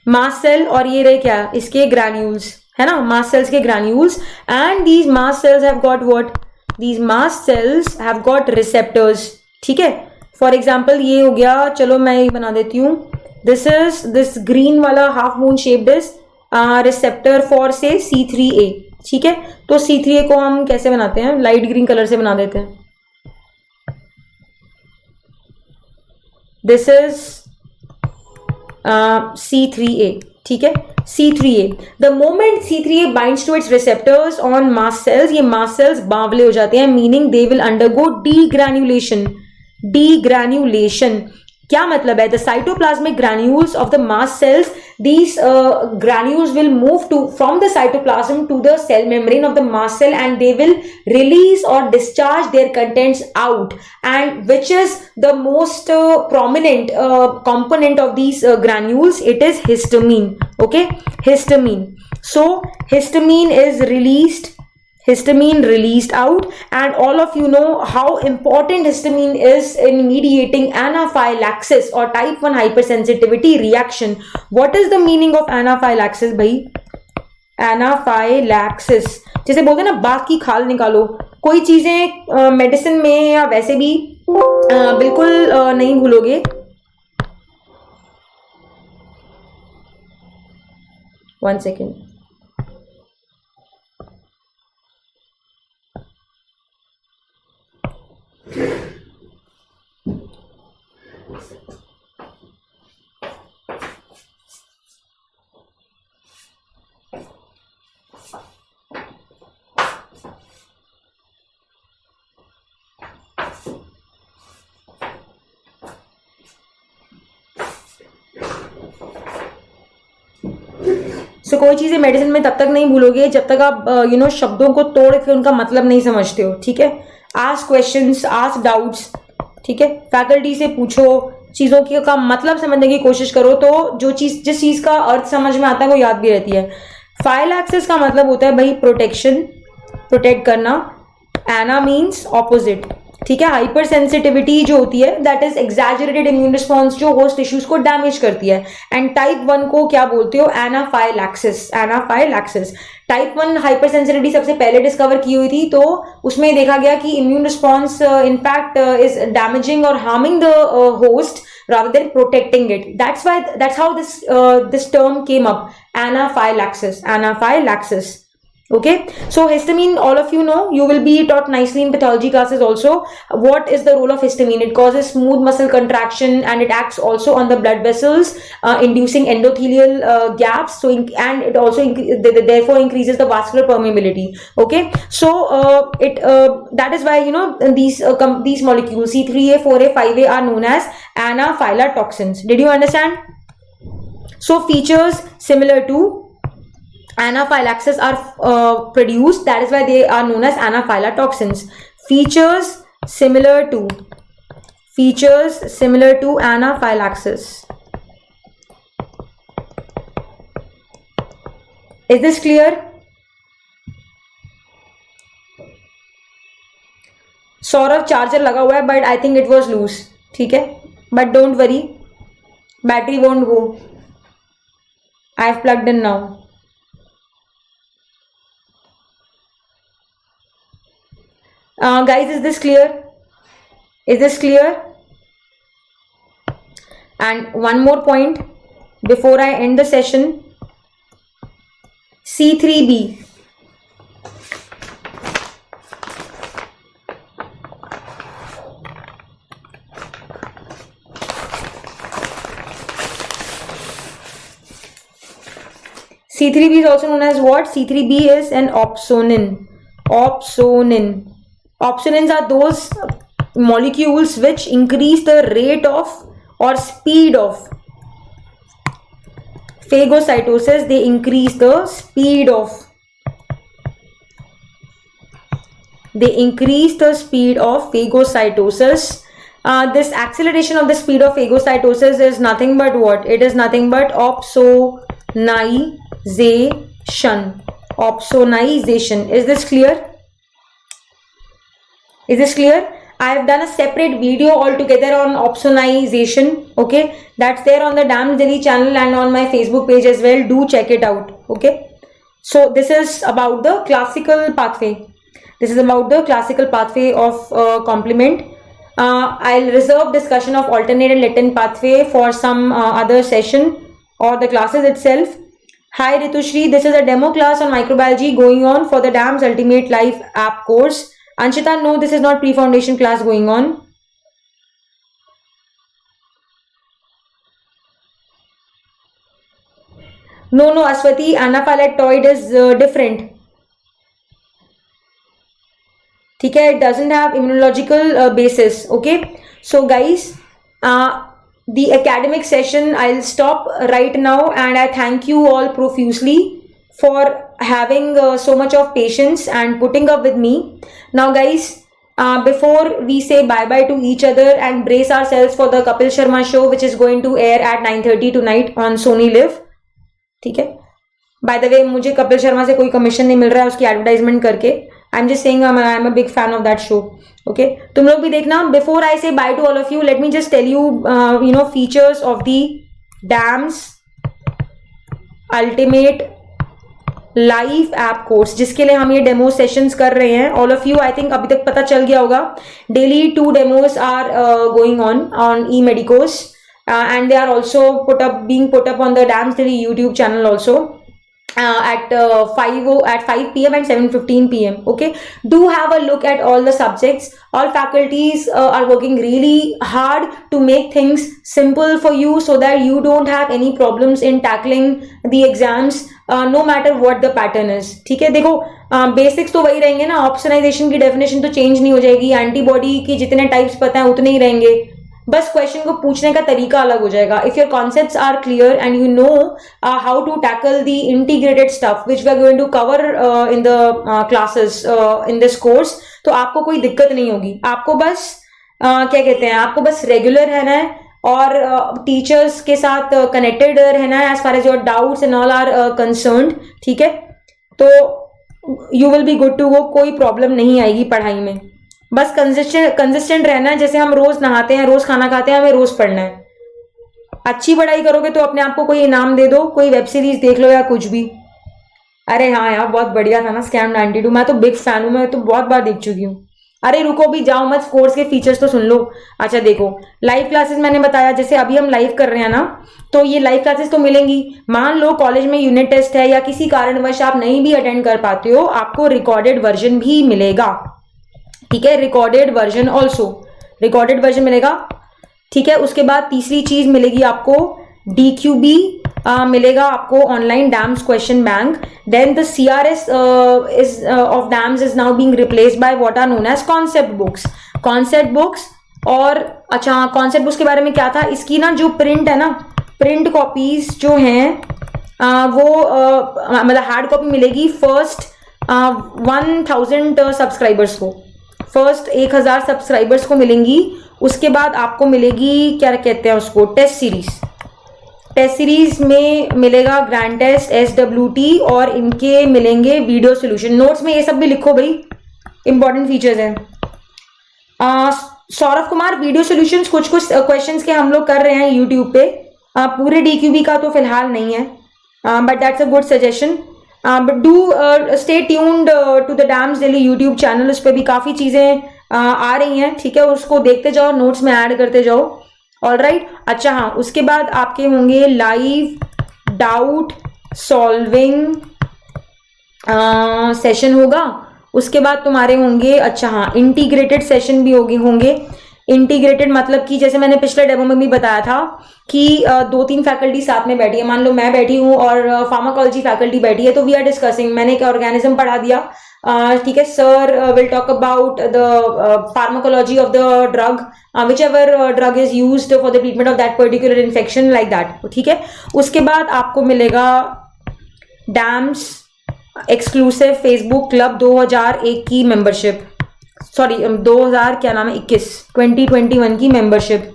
मास्ट सेल, और ये रहे क्या, इसके ग्रैन्यूल्स, है ना, मास्ट सेल्स के granules. And these mast cells have got what? These mast cells have got receptors. ठीक है? फॉर एग्जाम्पल ये हो गया, चलो मैं ये बना देती हूँ. दिस ग्रीन वाला half moon shaped is receptor for से C3a. ठीक है? तो C3a को हम कैसे बनाते हैं? लाइट ग्रीन कलर से बना देते हैं. This is C3a. ठीक है? C3a. The moment C3a binds to its receptors on mast cells, ये mast cells बावले हो जाते हैं, meaning they will undergo degranulation. Degranulation क्या मतलब है? The cytoplasmic granules of the mast cells, these granules will move from the cytoplasm to the cell membrane of the mast cell, and they will release or discharge their contents out. And which is the most prominent component of these granules? It is histamine. Okay, histamine. So histamine is released out, and all of you know how important histamine is in mediating anaphylaxis or type 1 hypersensitivity reaction. What is the meaning of anaphylaxis भाई? Anaphylaxis जैसे बोलते हैं ना, बाघ की खाल निकालो. कोई चीजें मेडिसिन में या वैसे भी बिल्कुल नहीं भूलोगे. 1 second. So, कोई चीजें मेडिसिन में तब तक नहीं भूलोगे जब तक आप शब्दों को तोड़ के उनका मतलब नहीं समझते हो. ठीक है? Ask questions, ask doubts. ठीक है? फैकल्टी से पूछो, चीजों का मतलब समझने की कोशिश करो, तो जिस चीज का अर्थ समझ में आता है वो याद भी रहती है. फाइलैक्सिस का मतलब होता है भाई प्रोटेक्शन, प्रोटेक्ट करना. एना मीन्स ऑपोजिट. ठीक है? हाइपर सेंसिटिविटी जो होती है, that is exaggerated immune response जो होस्ट टिश्यूज को डैमेज करती है. एंड टाइप 1 को क्या बोलते हो? Anaphylaxis. Anaphylaxis. Type 1 hyper sensitivity सबसे पहले डिस्कवर की हुई थी, तो उसमें देखा गया कि immune response in fact is damaging और harming the host rather than protecting it. That's how this term came up. Anaphylaxis. Anaphylaxis. Okay, so histamine, all of you know, you will be taught nicely in pathology classes also. What is the role of histamine? It causes smooth muscle contraction and it acts also on the blood vessels, inducing endothelial gaps. So and it also therefore increases the vascular permeability. Okay, so that is why, you know, these molecules C3A, 4A, 5A are known as anaphylotoxins. Did you understand? So features similar to anaphylaxis are produced. That is why they are known as anaphylotoxins. Features similar to anaphylaxis. Is this clear? Saurabh charger लगा हुआ है but I think it was loose. ठीक है, but don't worry, battery won't go. I have plugged in now. Guys, is this clear? Is this clear? And one more point before I end the session. C3B. C3B is also known as what? C3B is an opsonin. Opsonins are those molecules which increase the rate of or speed of phagocytosis. They increase the speed of phagocytosis. This acceleration of the speed of phagocytosis is nothing but what? It is nothing but opsonization. Is this clear? Is this clear? I have done a separate video altogether on opsonization. Okay, that's there on the Damn Delhi channel and on my Facebook page as well. Do check it out. Okay, so this is about the classical pathway. Of complement. I'll reserve discussion of alternate and latent pathway for some other session or the classes itself. Hi Ritushri, this is a demo class on microbiology going on for the DAMS Ultimate Life app course. Anshita, no, this is not pre-foundation class going on. No, Aswati, anaphylactoid is different. ठीक है, it doesn't have immunological basis. Okay, so guys, the academic session I'll stop right now, and I thank you all profusely for having so much of patience and putting up with me. Now guys, before we say bye bye to each other and brace ourselves for the Kapil Sharma show, which is going to air at 9:30 tonight on Sony Live. ठीक है, by the way, मुझे कपिल शर्मा से कोई commission नहीं मिल रहा है उसकी advertisement करके. I'm just saying I'm a big fan of that show. Okay, तुम लोग भी देखना. Before I say bye to all of you, let me just tell you, features of the DAMS Ultimate Life app course, जिसके लिए हम ये demo sessions कर रहे हैं. All of you, I think अभी तक पता चल गया होगा. Daily 2 demos are going on eMedicos, and they are also being put up on the DAMS Delhi YouTube channel also. At 5 p.m. and 7:15 p.m. Okay, do have a look at all the subjects. All faculties are working really hard to make things simple for you so that you don't have any problems in tackling the exams, no matter what the pattern is. ठीक है, देखो basics तो वही रहेंगे ना. ऑप्शनाइजेशन की definition तो change नहीं हो जाएगी. एंटीबॉडी की जितने टाइप्स पता है उतने ही रहेंगे. बस क्वेश्चन को पूछने का तरीका अलग हो जाएगा. If your concepts are clear and you know how to tackle the integrated stuff which we are going to cover in the classes in this course, तो आपको कोई दिक्कत नहीं होगी. आपको बस क्या कहते हैं, आपको बस रेगुलर रहना है और टीचर्स के साथ कनेक्टेड रहना है as far as your doubts and all are concerned. ठीक है, तो you will be good to go. कोई प्रॉब्लम नहीं आएगी पढ़ाई में. बस कंसिस्टेंट रहना है. जैसे हम रोज नहाते हैं, रोज खाना खाते हैं, हमें रोज पढ़ना है. अच्छी पढ़ाई करोगे तो अपने आप को कोई इनाम दे दो, कोई वेब सीरीज देख लो या कुछ भी. अरे हाँ यार, बहुत बढ़िया था ना स्कैम 92. मैं तो बिग फैन हूँ, मैं तो बहुत बार देख चुकी हूँ. अरे रुको भी, जाओ मत, कोर्स के फीचर्स तो सुन लो। अच्छा देखो, लाइव क्लासेस मैंने बताया, जैसे अभी हम लाइव कर रहे हैं ना, तो ये लाइव क्लासेस तो मिलेंगी। मान लो कॉलेज में यूनिट टेस्ट है या किसी कारणवश आप नहीं भी अटेंड कर पाते हो, आपको रिकॉर्डेड वर्जन भी मिलेगा, ठीक है, recorded version also, recorded version मिलेगा, ठीक है। उसके बाद तीसरी चीज मिलेगी आपको DQB, मिलेगा आपको online DAMS question bank. Then the CRS is of DAMS is now being replaced by what are known as concept books, concept books. और अच्छा, कॉन्सेप्ट बुक्स के बारे में क्या था, इसकी ना जो प्रिंट है ना, प्रिंट कॉपीज जो हैं वो मतलब हार्ड कॉपी मिलेगी फर्स्ट 1000 सब्सक्राइबर्स को, फर्स्ट 1000 सब्सक्राइबर्स को मिलेंगी। उसके बाद आपको मिलेगी, क्या कहते हैं उसको, टेस्ट सीरीज। टेस्ट सीरीज में मिलेगा ग्रैंड टेस्ट, SWT, और इनके मिलेंगे वीडियो सोल्यूशन। नोट्स में ये सब भी लिखो भाई, इंपॉर्टेंट फीचर्स हैं। सौरभ कुमार, वीडियो सोल्यूशंस कुछ कुछ क्वेश्चंस के हम लोग कर रहे हैं यूट्यूब पे, पूरे DQB का तो फिलहाल नहीं है, but that's a good suggestion. But do stay tuned to the DAMS daily YouTube channel, उस पर भी काफी चीजें आ रही हैं, ठीक है, उसको देखते जाओ, नोट्स में ऐड करते जाओ। ऑलराइट, अच्छा हाँ, उसके बाद आपके होंगे लाइव डाउट सॉल्विंग सेशन होगा। उसके बाद तुम्हारे होंगे, अच्छा हाँ, इंटीग्रेटेड सेशन भी होंगे। इंटीग्रेटेड मतलब कि जैसे मैंने पिछले डेमो में भी बताया था कि 2-3 फैकल्टी साथ में बैठी है, मान लो मैं बैठी हूँ और फार्माकोलॉजी फैकल्टी बैठी है, तो वी आर डिस्कसिंग, मैंने एक ऑर्गेनिज्म पढ़ा दिया, ठीक है, sir will talk about the pharmacology of the drug, which ever drug is used for the treatment of that particular infection, like that, ठीक है। उसके बाद आपको मिलेगा डैम्स एक्सक्लूसिव फेसबुक क्लब 2001 की मेंबरशिप, सॉरी 2000 क्या नाम है 2021 की मेंबरशिप,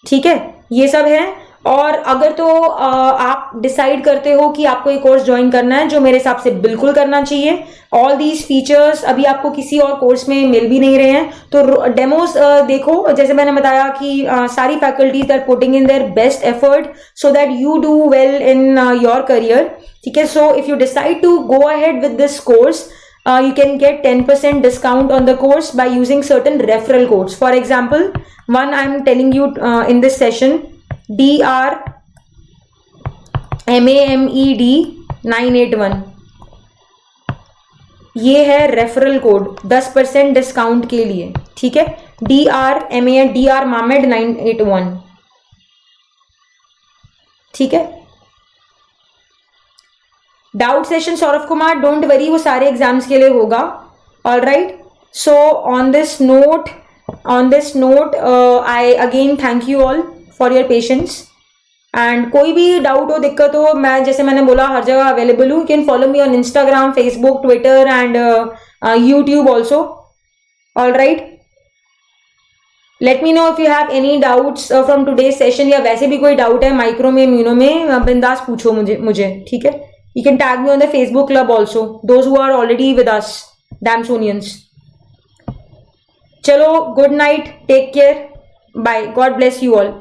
ठीक है, ये सब है। और अगर तो आप डिसाइड करते हो कि आपको ये कोर्स ज्वाइन करना है, जो मेरे हिसाब से बिल्कुल करना चाहिए, ऑल दीज फीचर्स अभी आपको किसी और कोर्स में मिल भी नहीं रहे हैं, तो डेमोज देखो। जैसे मैंने बताया कि सारी faculties are putting in their best effort so that you do well in your career, ठीक है। So if you decide to go ahead with this course, you can get 10% discount on the course by using certain referral codes. For example, one I'm telling you in this session, DRMAMED 981, ये है referral code 10% discount के लिए, ठीक है, DR Mamed 981, ठीक है। Doubt session Saurabh Kumar, don't worry, वो सारे एग्जाम्स के लिए होगा। All right, so on this note I again thank you all for your patience, and कोई भी डाउट हो, दिक्कत हो, मैं जैसे मैंने बोला हर जगह अवेलेबल हूँ। You can follow me on Instagram, Facebook, Twitter and YouTube also. All right, let me know if you have any doubts from today's session, या वैसे भी कोई डाउट है माइक्रो में, इम्यूनो में, बिंदास पूछो मुझे, ठीक है। You can tag me on the Facebook club also, those who are already with us, Damsonians. Chalo, good night, take care, bye, God bless you all.